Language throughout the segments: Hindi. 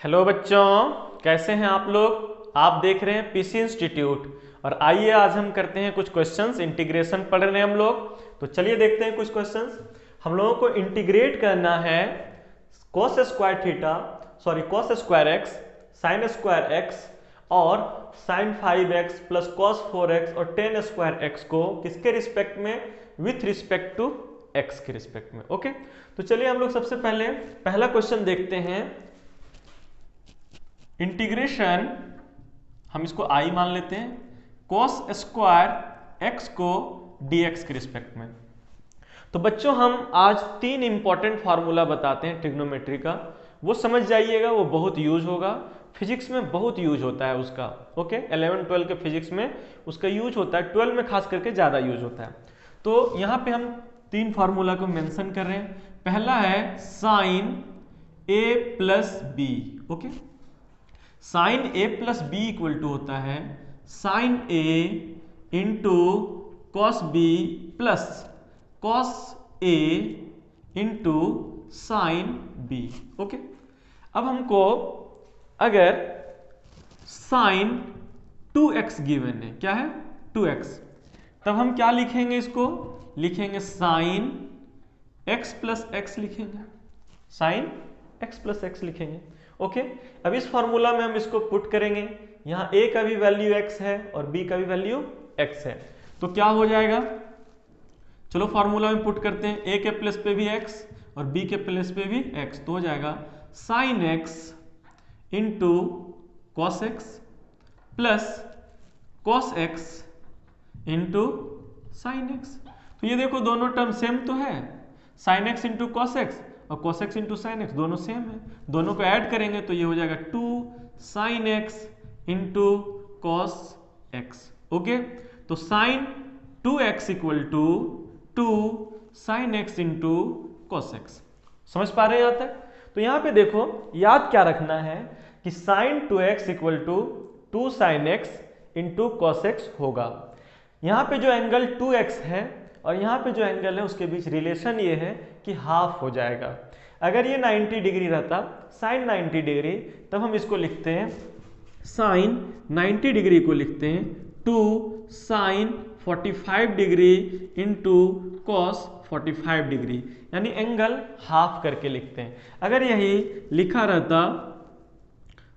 हेलो बच्चों, कैसे हैं आप लोग। आप देख रहे हैं पीसी इंस्टीट्यूट। और आइए आज हम करते हैं कुछ क्वेश्चंस। इंटीग्रेशन पढ़ रहे हैं हम लोग, तो चलिए देखते हैं कुछ क्वेश्चंस। हम लोगों को इंटीग्रेट करना है cos square theta cos square x sin square x और sin 5x plus cos 4x और tan स्क्वायर एक्स को किसके रिस्पेक्ट में, विथ रिस्पेक्ट टू x के रिस्पेक्ट में। ओके, तो चलिए हम लोग सबसे पहले पहला क्वेश्चन देखते हैं। इंटीग्रेशन, हम इसको i मान लेते हैं, cos स्क्वायर x को dx के रिस्पेक्ट में। तो बच्चों हम आज तीन इंपॉर्टेंट फार्मूला बताते हैं ट्रिग्नोमेट्री का, वो समझ जाइएगा, वो बहुत यूज होगा, फिजिक्स में बहुत यूज होता है उसका। ओके, 11 12 के फिजिक्स में उसका यूज होता है, 12 में खास करके ज़्यादा यूज होता है। तो यहाँ पे हम तीन फार्मूला को मेंशन कर रहे हैं। पहला है sine a plus b. Okay, sine a plus b equal to होता है sine a into cos b plus cos a into sine b. Okay, अब हमको अगर साइन 2x गिवन है, क्या है 2x, तब हम क्या लिखेंगे, इसको लिखेंगे साइन x प्लस एक्स लिखेंगे, साइन x प्लस एक्स लिखेंगे। ओके, अब इस फॉर्मूला में हम इसको पुट करेंगे। यहाँ a का भी वैल्यू x है और b का भी वैल्यू x है, तो क्या हो जाएगा, चलो फॉर्मूला में पुट करते हैं। a के प्लेस पे भी x और b के प्लेस पे भी x, तो हो जाएगा sine x into cos x plus cos x into sine x. तो ये देखो दोनों टर्म सेम तो है, sine x into cos x और cos x into sine x दोनों सेम है, दोनों को ऐड करेंगे तो ये हो जाएगा 2 sine x into cos x. Okay, तो sine 2x equal to 2 sine x into cos x. समझ पा रहे हैं यहाँ तक। तो यहाँ पे देखो याद क्या रखना है कि sine 2x equal to 2 sine x into cos x होगा। यहाँ पे जो एंगल 2x है और यहाँ पे जो एंगल है उसके बीच रिलेशन ये है कि हाफ हो जाएगा। अगर ये 90 डिग्री रहता, साइन 90 डिग्री, तब हम इसको लिखते हैं साइन 90 डिग्री को लिखते हैं 2 sine 45 degree into cos 45 degree, यानी एंगल हाफ करके लिखते हैं। अगर यही लिखा रहता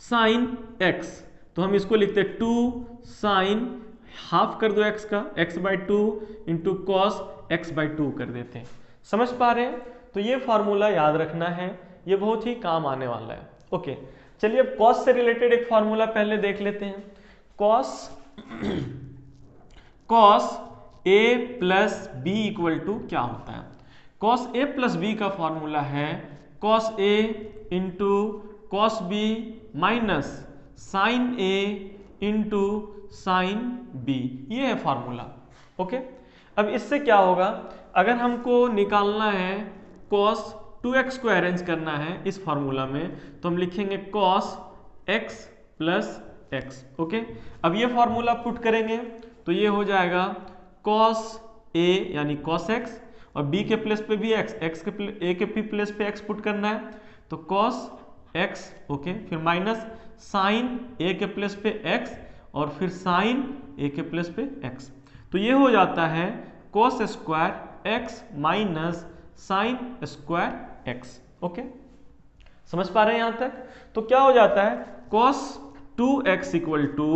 साइन x, तो हम इसको लिखते 2 साइन, हाफ कर दो x का, x by 2 into cos x by 2 कर देते हैं। समझ पा रहे हैं। तो ये फार्मूला याद रखना है, ये बहुत ही काम आने वाला है। ओके, चलिए अब कॉस से रिलेटेड एक फार्मूला पहले देख लेते हैं। Cos cos a plus b equal to क्या होता है। कॉस a प्लस बी का फॉर्मूला है cos a into cos b minus sine a into sine b, ये है फॉर्मूला। ओके, अब इससे क्या होगा, अगर हमको निकालना है cos 2x को अरेंज करना है इस फॉर्मूला में, तो हम लिखेंगे cos x plus x. Okay, अब ये फॉर्मूला पुट करेंगे तो ये हो जाएगा cos a यानी cos x और b के प्लेस पे भी x, x के a के p प्लेस पे x पुट करना है तो cos x। ओके, फिर माइनस साइन a के प्लेस पे x और फिर साइन a के प्लेस पे x, तो ये हो जाता है cos square x minus sine square x। Okay, समझ पा रहे हैं यहाँ तक। तो क्या हो जाता है cos 2x equal to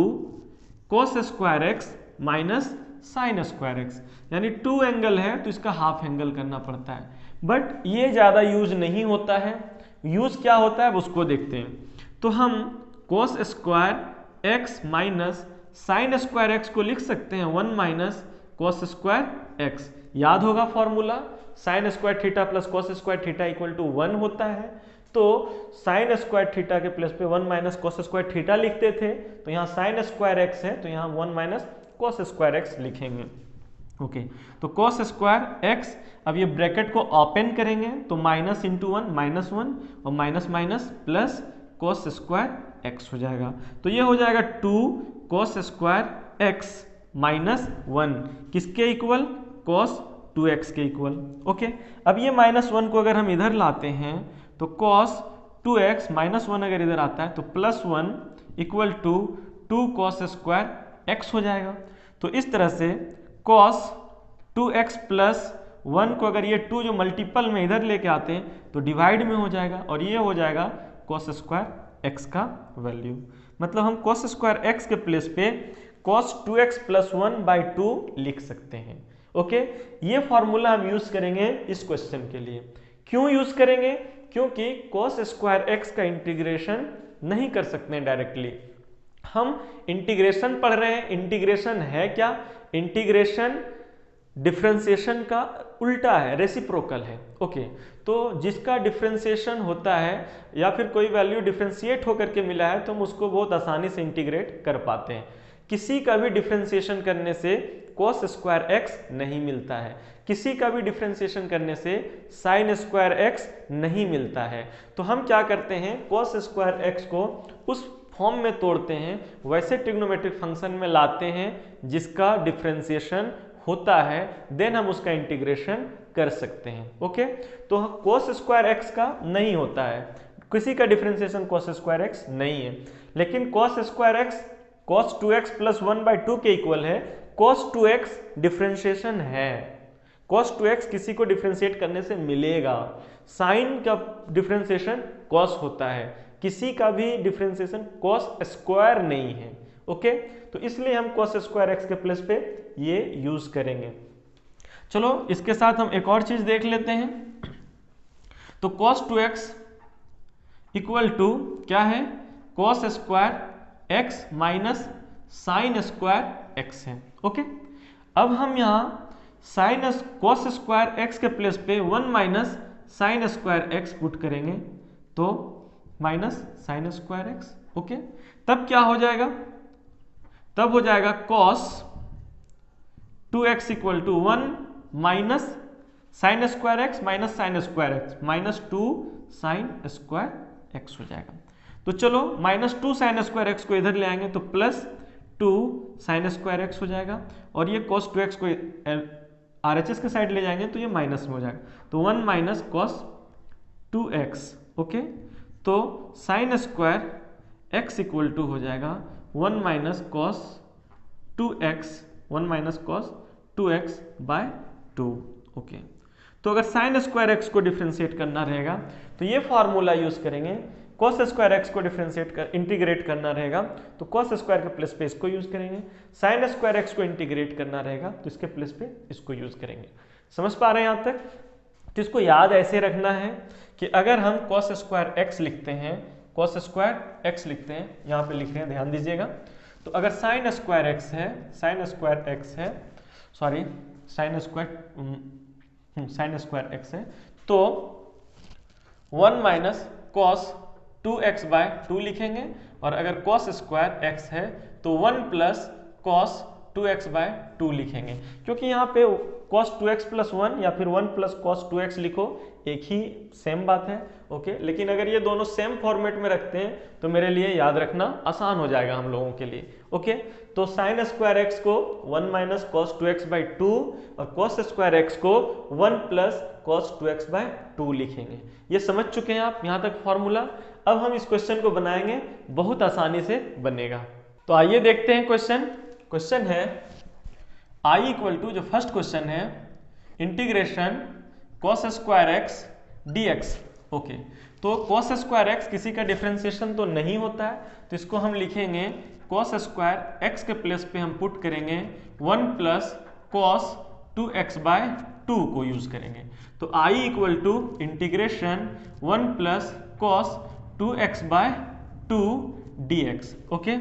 cos square x minus sine square x, यानी 2 एंगल है तो इसका हाफ एंगल करना पड़ता है, बट ये ज्यादा यूज नहीं होता है। यूज क्या होता है उसको देखते हैं। तो हम cos square x minus sine square x को लिख सकते हैं 1 माइनस cos स्क्वायर x। याद होगा formula, sine square theta plus cos square theta equal to 1 होता है। तो साइन स्क्वायर थीटा के प्लस पे 1 माइनस कॉस स्क्वायर थीटा लिखते थे, तो यहाँ साइन स्क्वायर एक्स है तो यहाँ 1 माइनस कॉस स्क्वायर एक्स लिखेंगे। ओके, तो कॉस स्क्वायर एक्स, अब ये ब्रैकेट को ओपन करेंगे तो माइनस इंटू 1 माइनस 1 और minus minus plus cos square x हो जाएगा। तो ये हो जाएगा 2 कॉस स्क्वायर एक्स माइनस 1, किसके इक्वल, कॉस 2x के इक्वल। ओके, अब ये -1 को अगर हम इधर लाते हैं तो cos 2x माइनस 1 अगर इधर आता है तो +1 equal to 2 cos square x हो जाएगा। तो इस तरह से cos 2x प्लस 1 को अगर ये 2 जो मल्टीपल में इधर लेके आते हैं तो डिवाइड में हो जाएगा और ये हो जाएगा cos स्क्वायर x का वैल्यू। मतलब हम cos स्क्वायर x के प्लेस पे cos 2x प्लस 1/2 लिख सकते हैं। ओके, ये फॉर्मूला हम यूज करेंगे इस क्वेश्चन के लिए। क्यों यूज करेंगे? क्योंकि cos स्क्वायर x का इंटीग्रेशन नहीं कर सकते हैं डायरेक्टली। हम इंटीग्रेशन पढ़ रहे हैं। इंटीग्रेशन है क्या? इंटीग्रेशन डिफरेंशिएशन का उल्टा है, रेसिप्रोकल है। ओके, तो जिसका डिफरेंशिएशन होता है या फिर कोई वैल्यू डिफरेंशिएट होकर के मिला है तो हम उसको बहुत आसानी से इंटीग्रेट कर पाते हैं। किसी का भी डिफरेंशिएशन करने से cos स्क्वायर x नहीं मिलता है, किसी का भी डिफरेंशिएशन करने से sin स्क्वायर x नहीं मिलता है। तो हम क्या करते हैं, cos स्क्वायर x को उस फॉर्म में तोड़ते हैं, वैसे ट्रिग्नोमेट्रिक फंक्शन में लाते हैं जिसका डिफरेंशिएशन होता है, देन हम उसका इंटीग्रेशन कर सकते हैं। ओके, तो cos स्क्वायर x का नहीं होता है, किसी का डिफरेंशिएशन cos स्क्वायर x नहीं है, लेकिन cos square x cos 2x plus 1/2 के इक्वल है। cos 2x डिफरेंशिएशन है, cos 2x किसी को डिफरेंशिएट करने से मिलेगा। साइन का डिफरेंशिएशन cos होता है, किसी का भी डिफरेंशिएशन cos स्क्वायर नहीं है। ओके, तो इसलिए हम cos स्क्वायर x के प्लेस पे ये यूज करेंगे। चलो इसके साथ हम एक और चीज देख लेते हैं। तो cos 2x इक्वल टू क्या है, cos square x minus sine square x है। ओके, अब हम यहाँ साइन cos स्क्वायर x के प्लेस पे 1 minus sine square x put करेंगे तो minus sine square x। Okay, तब क्या हो जाएगा, तब हो जाएगा cos 2x equal to 1 minus sine square x minus sine square x minus 2 sine square x हो जाएगा। तो चलो माइनस 2 साइन स्क्वायर x को इधर ले आएंगे तो प्लस 2 साइन स्क्वायर x हो जाएगा, और ये cos 2x को RHS के साइड ले जाएंगे तो ये माइनस में हो जाएगा, तो 1 माइनस cos 2x। ओके, तो sine square x equal to हो जाएगा 1 minus cos 2x 1 minus cos 2x by 2। Okay, तो अगर साइन स्क्वायर x को डिफरेंशिएट करना रहेगा तो ये फॉर्मूला यूज करेंगे। cos स्क्वायर x को इंटीग्रेट करना रहेगा तो cos स्क्वायर के प्लेस पे इसको यूज करेंगे। साइन स्क्वायर x को इंटीग्रेट करना रहेगा तो इसके प्लेस पे इसको यूज करेंगे। समझ पा रहे हैं यहाँ तक? तो इसको याद ऐसे रखना है कि अगर हम cos स्क्वायर x लिखते हैं, cos स्क्वायर x लिखते हैं, यहाँ पे लिख रहे हैं, ध्यान दीजिएगा। तो अगर साइन स्क्वायर x है, साइन स्क्वायर x है, सॉरी साइन स्क्वायर x है, तो 1 माइनस cos 2x बाय 2 लिखेंगे, और अगर cos स्क्वायर x है तो 1 प्लस cos 2x बाय 2 लिखेंगे, क्योंकि यहाँ पे cos 2x प्लस 1 या फिर 1 प्लस cos 2x लिखो, एक ही सेम बात है। ओके, लेकिन अगर ये दोनों सेम फॉर्मेट में रखते हैं तो मेरे लिए याद रखना आसान हो जाएगा हम लोगों के लिए। ओके, तो साइन स्क्वायर x को 1 माइनस cos 2x बाय 2 और cos स्क्वायर x को 1 प्लस cos 2x बाय 2 लिखेंगे। ये समझ चुके हैं आप यहाँ तक फॉर्मूला? अब हम इस क्वेश्चन को बनाएंगे, बहुत आसानी से बनेगा। तो आइए देखते हैं क्वेश्चन। क्वेश्चन है I इक्वल टू, जो फर्स्ट क्वेश्चन है, integration cos square x dx। Okay, तो cos स्क्वायर x किसी का डिफरेंशिएशन तो नहीं होता है, तो इसको हम लिखेंगे cos स्क्वायर x के प्लेस पे हम पुट करेंगे 1 प्लस cos 2x बाय 2 को यूज करेंगे। तो I equal to integration 1 plus cos 2x by 2 dx। Okay,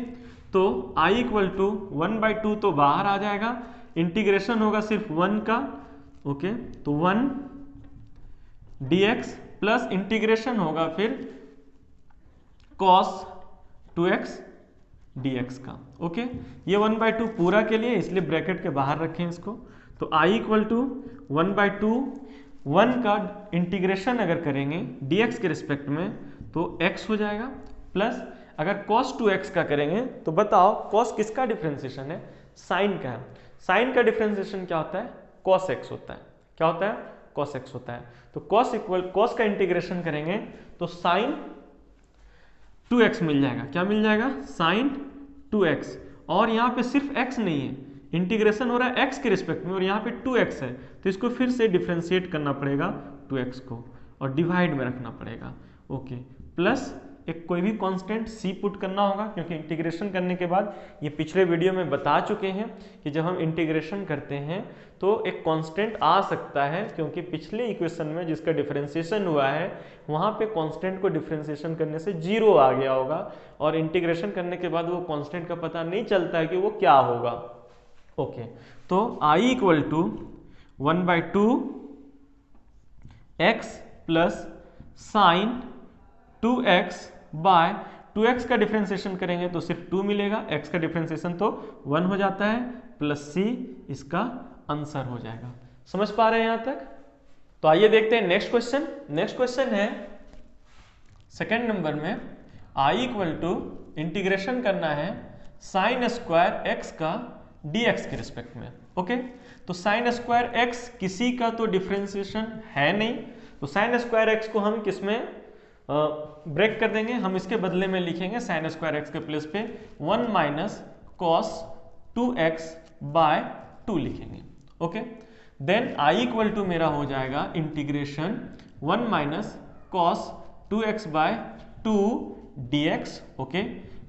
तो I इक्वल टू 1/2 तो बाहर आ जाएगा, इंटीग्रेशन होगा सिर्फ 1 का। ओके, तो 1 dx प्लस इंटीग्रेशन होगा फिर cos 2x dx का। ओके, ये 1/2 पूरा के लिए, इसलिए ब्रैकेट के बाहर रखें इसको। तो I इक्वल टू 1/2, 1 का इंटीग्रेशन अगर करेंगे dx के रिस्पेक्ट में तो x हो जाएगा, प्लस अगर cos 2x का करेंगे तो बताओ cos किसका डिफरेंशिएशन है? साइन का है। साइन का डिफरेंशिएशन क्या होता है? cos x होता है। क्या होता है? cos x होता है। तो cos का इंटीग्रेशन करेंगे तो साइन 2x मिल जाएगा। क्या मिल जाएगा? Sign 2x। और यहाँ पे सिर्फ x नहीं है, इंटीग्रेशन हो रहा है x के रिस्पेक्ट में और यहाँ पे 2x है, तो इसको फिर से डिफ्रेंशिएट करना पड़ेगा 2x को और डिवाइड में रखना पड़ेगा। ओके, प्लस एक कोई भी कांस्टेंट c पुट करना होगा, क्योंकि इंटीग्रेशन करने के बाद, ये पिछले वीडियो में बता चुके हैं कि जब हम इंटीग्रेशन करते हैं तो एक कांस्टेंट आ सकता है, क्योंकि पिछले इक्वेशन में जिसका डिफरेंशिएशन हुआ है वहाँ पे कांस्टेंट को डिफरेंशिएशन करने से 0 आ गया होगा और इंटीग्रेशन करने के बाद वो कांस्टेंट का पता नहीं चलता है कि वो क्या होगा। ओके, तो i equal to 1/2 x plus sine 2x by 2x का डिफरेंशिएशन करेंगे तो सिर्फ 2 मिलेगा, x का डिफरेंशिएशन तो 1 हो जाता है, प्लस c इसका आंसर हो जाएगा। समझ पा रहे हैं यहां तक? तो आइए देखते हैं नेक्स्ट क्वेश्चन। नेक्स्ट क्वेश्चन है सेकंड नंबर में, i इक्वल टू इंटीग्रेशन करना है साइन स्क्वायर x का dx के रिस्पेक्ट में। ओके, तो साइन स्क्वायर x किसी का तो डिफरेंशिएशन है नहीं, तो साइन स्क्वायर x को हम किस में ब्रेक कर देंगे, हम इसके बदले में लिखेंगे साइन स्क्वायर x के प्लेस पे 1 माइनस कॉस 2x बाय 2 लिखेंगे। Okay, then i equal to मेरा हो जाएगा integration 1 minus cos 2x by 2 dx। Okay,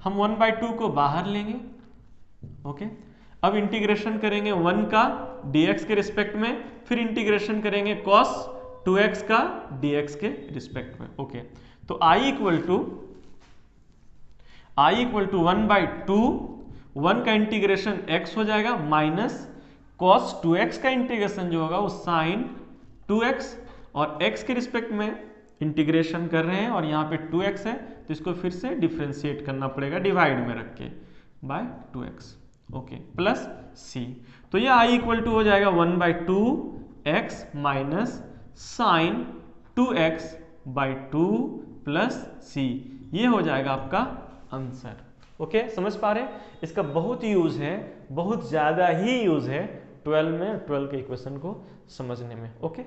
हम 1/2 को बाहर लेंगे। ओके, अब इंटीग्रेशन करेंगे 1 का dx के रिस्पेक्ट में, फिर इंटीग्रेशन करेंगे cos 2x का dx के रिस्पेक्ट में। ओके, तो i इक्वल टू 1/2, 1 का इंटीग्रेशन x हो जाएगा माइनस cos 2x का इंटीग्रेशन जो होगा वो साइन 2x, और x के रिस्पेक्ट में इंटीग्रेशन कर रहे हैं और यहाँ पे 2x है तो इसको फिर से डिफरेंशिएट करना पड़ेगा डिवाइड में रख के bye 2x। Okay, plus c, तो ये i इक्वल टू हो जाएगा 1/2 x minus sine 2x by 2 plus c, ये हो जाएगा आपका आंसर। ओके, समझ पा रहे हैं? इसका बहुत यूज है, बहुत ज्यादा ही यूज है 12 के इक्वेशन को समझने में। ओके,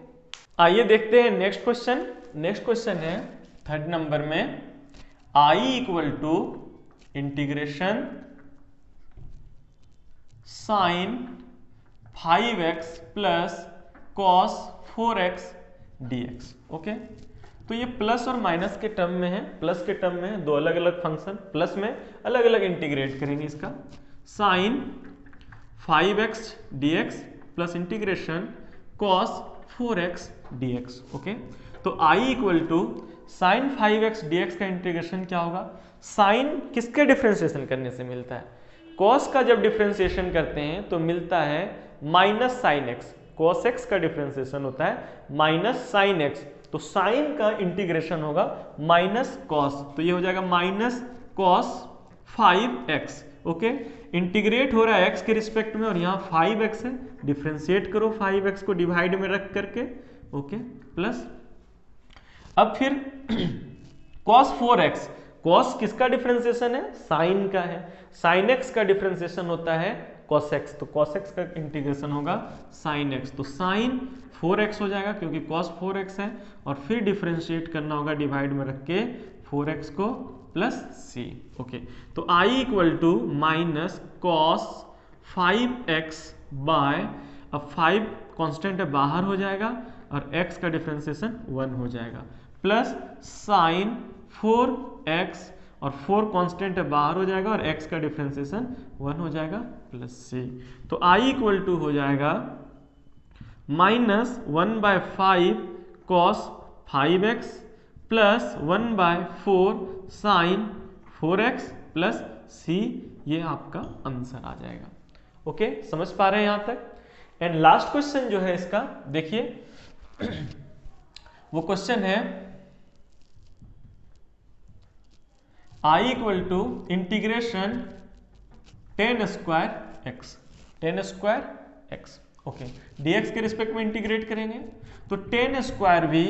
आइए देखते हैं नेक्स्ट क्वेश्चन। नेक्स्ट क्वेश्चन है थर्ड नंबर में, i equal to integration sine 5x plus cos 4x dx। Okay, तो ये प्लस और माइनस के टर्म में है, प्लस के टर्म में है, दो अलग अलग फंक्शन, प्लस में अलग अलग इंटीग्रेट करेंगे इसका, sine 5x dx plus integration cos 4x dx। Okay, तो i equal to sine 5x dx का इंटीग्रेशन क्या होगा? साइन किसके डिफरेंशिएशन करने से मिलता है? cos का जब डिफरेंशिएशन करते हैं तो मिलता है minus sine x, cos x का डिफरेंशिएशन होता है माइनस साइन x, तो साइन का इंटीग्रेशन होगा माइनस कॉस, तो ये हो जाएगा minus cos 5x। Okay, integrate हो रहा है x के रिस्पेक्ट में और यहाँ 5x है, डिफरेंशिएट करो 5x को डिवाइड में रख करके। ओके, प्लस अब फिर cos 4x, cos किसका डिफरेंशिएशन है? साइन का है, साइन x का डिफरेंशिएशन होता है cos x, तो cos x का इंटीग्रेशन होगा साइन x, तो साइन 4x हो जाएगा क्योंकि cos 4x है, और फिर डिफरेंशिएट करना होगा डिवाइड में रख के 4x को प्लस c। ओके, तो i equal to minus cos 5x by, अब 5 कांस्टेंट है बाहर हो जाएगा और x का डिफरेंशिएशन 1 हो जाएगा, प्लस साइन 4x, और 4 कांस्टेंट है बाहर हो जाएगा और x का डिफरेंशिएशन 1 हो जाएगा, प्लस c। तो i इक्वल टू हो जाएगा minus 1/5 cos 5x plus 1/4 sine 4x plus c, ये आपका आंसर आ जाएगा। ओके, समझ पा रहे हैं यहां तक? एंड लास्ट क्वेश्चन जो है इसका देखिए, वो क्वेश्चन है i equal to integration tan square x। Okay, dx के रिस्पेक्ट में इंटीग्रेट करेंगे तो टेन स्क्वायर भी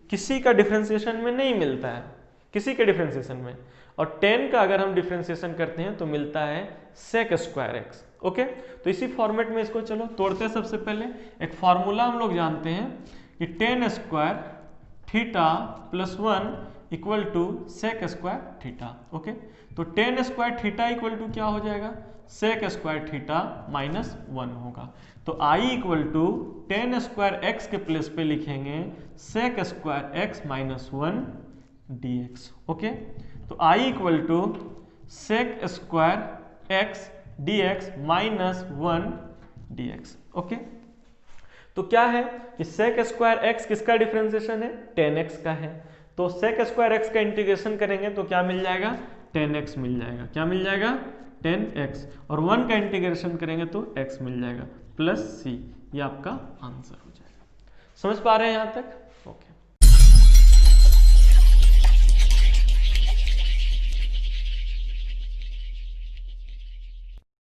किसी का डिफरेंशिएशन में नहीं मिलता है, किसी के डिफरेंशिएशन में, और 10 का अगर हम डिफरेंशिएशन करते हैं तो मिलता है sec स्क्वायर x। ओके, तो इसी फॉर्मेट में इसको चलो तोड़ते हैं। सबसे पहले एक फॉर्मूला हम लोग जानते हैं कि tan square theta plus 1 equal to sec square theta. Okay, तो tan square theta equal to क्या हो जाएगा, सेक स्क्वायर थीटा माइनस 1 होगा। तो I equal to tan square x के प्लेस पे लिखेंगे sec square x minus 1 dx। Okay, तो I equal to sec square x dx minus 1 dx। Okay, तो क्या है कि सेक स्क्वायर एक्स किसका डिफरेंशिएशन है, टेन एक्स का है। तो सेक स्क्वायर एक्स का इंटीग्रेशन करेंगे तो क्या मिल जाएगा, टेन एक्स मिल जाएगा। क्या मिल जाएगा, टेन एक्स, और 1 का इंटीग्रेशन करेंगे तो x मिल जाएगा प्लस c। ये आपका आंसर हो जाएगा। समझ पा रहे हैं यहां तक? ओके।